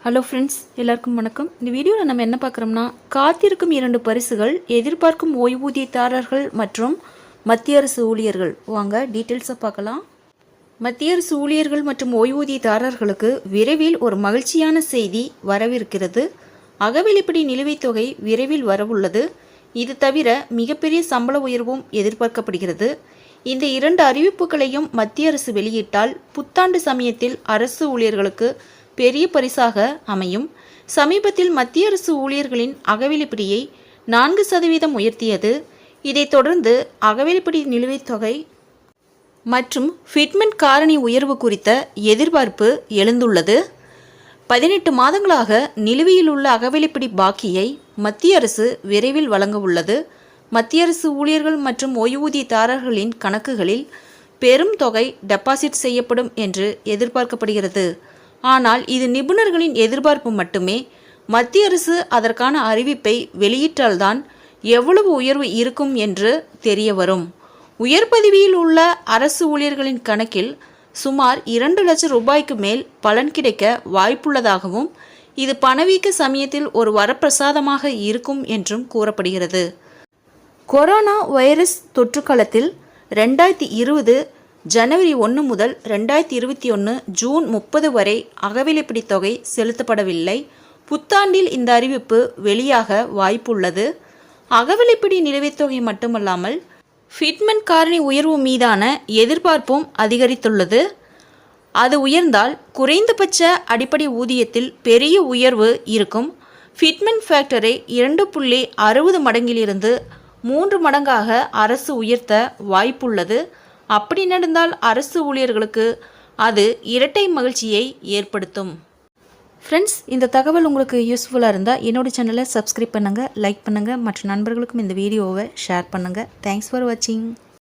Hello friends, எல்லாருக்கும் வணக்கம். இந்த வீடியோவில் நம்ம என்ன பார்க்குறோம்னா, காத்திருக்கும் 2 பரிசுகள், எதிர்பார்க்கும் ஓய்வூதியதாரர்கள் மற்றும் மத்திய அரசு ஊழியர்கள். வாங்க டீட்டெயில்ஸை பார்க்கலாம். மத்திய அரசு ஊழியர்கள் மற்றும் ஓய்வூதியதாரர்களுக்கு விரைவில் ஒரு மகிழ்ச்சியான செய்தி வரவிருக்கிறது. அகவிலைப்படி நிலுவைத் தொகை விரைவில் வரவுள்ளது. இது தவிர மிகப்பெரிய சம்பள உயர்வும் எதிர்பார்க்கப்படுகிறது. இந்த 2 அறிவிப்புகளையும் மத்திய அரசு வெளியிட்டால் புத்தாண்டு சமயத்தில் அரசு ஊழியர்களுக்கு பெரிய பரிசாக அமையும். சமீபத்தில் மத்திய அரசு ஊழியர்களின் அகவிலைப்படியை 4% உயர்த்தியது. இதைத் தொடர்ந்து அகவிலைப்படி நிலுவைத் தொகை மற்றும் ஃபிட்மென்ட் காரணி உயர்வு குறித்த எதிர்பார்ப்பு எழுந்துள்ளது. 18 மாதங்களாக நிலுவையில் உள்ள அகவிலைப்படி பாக்கியை மத்திய அரசு விரைவில் வழங்க உள்ளது. மத்திய அரசு ஊழியர்கள் மற்றும் ஓய்வூதியதாரர்களின் கணக்குகளில் பெரும் தொகை டெபாசிட் செய்யப்படும் என்று எதிர்பார்க்கப்படுகிறது. ஆனால் இது நிபுணர்களின் எதிர்பார்ப்பு மட்டுமே. மத்திய அரசு அதற்கான அறிவிப்பை வெளியிட்டால்தான் எவ்வளவு உயர்வு இருக்கும் என்று தெரிய வரும். உயர் பதவியில் உள்ள அரசு ஊழியர்களின் கணக்கில் சுமார் 2 லட்சம் ரூபாய்க்கு மேல் பலன் கிடைக்க வாய்ப்புள்ளதாகவும், இது பணவீக்க சமயத்தில் ஒரு வரப்பிரசாதமாக இருக்கும் என்றும் கூறப்படுகிறது. கொரோனா வைரஸ் தொற்று காலத்தில் 2020 ஜனவரி 1 முதல் 2021 ஜூன் 30 வரை அகவிலைப்படி தொகை செலுத்தப்படவில்லை. புத்தாண்டில் இந்த அறிவிப்பு வெளியாக வாய்ப்புள்ளது. அகவிலைப்படி நிலுவைத் தொகை மட்டுமல்லாமல் ஃபிட்மென்ட் காரணி உயர்வு மீதான எதிர்பார்ப்பும் அதிகரித்துள்ளது. அது உயர்ந்தால் குறைந்தபட்ச அடிப்படை ஊதியத்தில் பெரிய உயர்வு இருக்கும். ஃபிட்மென்ட் ஃபேக்டரை 2.60 மடங்கிலிருந்து 3 மடங்காக அரசு உயர்த்த வாய்ப்புள்ளது. அப்படி நடந்தால் அரசு ஊழியர்களுக்கு அது இரட்டை மகிழ்ச்சியை ஏற்படுத்தும். ஃப்ரெண்ட்ஸ், இந்த தகவல் உங்களுக்கு யூஸ்ஃபுல்லாக இருந்தால் என்னோட சேனலை சப்ஸ்கிரைப் பண்ணுங்கள், லைக் பண்ணுங்கள், மற்ற நண்பர்களுக்கும் இந்த வீடியோவை ஷேர் பண்ணுங்கள். தேங்க்ஸ் ஃபார் வாட்சிங்.